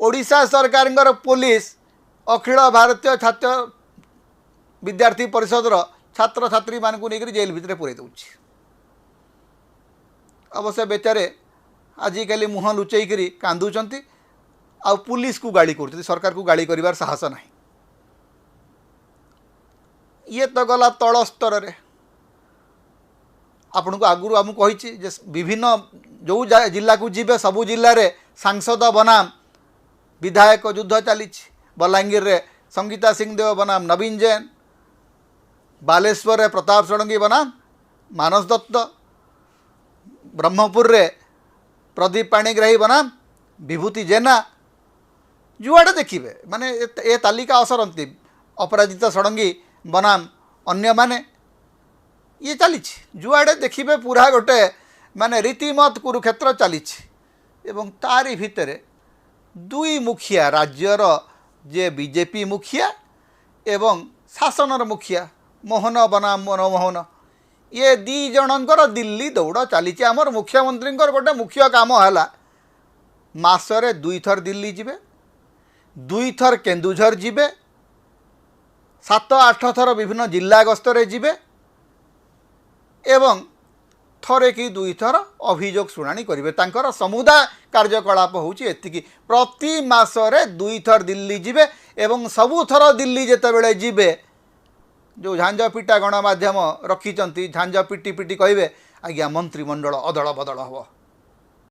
ओडिशा सरकार पुलिस अखिल भारतीय छात्र विद्यार्थी परिषदर छात्र छात्री मानक लेकर जेल भितर पूरे दूसरी। अवश्य बेचारे आजिकल मुह लुचेकरी कांदुंट आ पुलिस को गाड़ी कर सरकार को गाड़ी कर साहस ना। ये तो गला तल स्तर रे। आपण को आगुरी आमको कही विभिन्न जो जिला को जीवे सबू जिले में सांसद बनाम विधायक युद्ध चली। बलांगीर रे संगीता सिंहदेव बनाम नवीन जैन, बालेश्वर रे प्रताप षडंगी बनाम मानस दत्त, ब्रह्मपुर रे प्रदीप पाणिग्राही बनाम विभूति जेना। जुआड़े देखिए माने ए तालिका असरती अपराजिता षडंगी बनाम अन्य माने ये चली। जुआड़े देखिए पूरा गोटे माने रीतिमत कुरुक्षेत्र चली। तारी भितर दुई मुखिया राज्यर जे बीजेपी मुखिया एवं शासनर मुखिया मोहन बनाम मनमोहन ये दी जनकर दिल्ली दौड़ चली। आमर मुख्यमंत्री गोटे मुख्य काम है मासरे 2 थर दिल्ली जीवे, 2 थर केन्दुझर जीवे, 7-8 थर विभिन्न जिला गस्तरे जीवे एवं थरे कि 2 थर अभियोग शुणाणी करेंगे। तांकर समुदाय कार्यकलाप होची एतिकी। प्रति मासरे 2 थर दिल्ली जीवे एवं सबु थर दिल्ली जेतेबेले जीवे जो झांझ पिटा गणमाध्यम रखी झांझ पिटी पिटी कहे आज्ञा मंत्रिमंडल अदल बदल हम।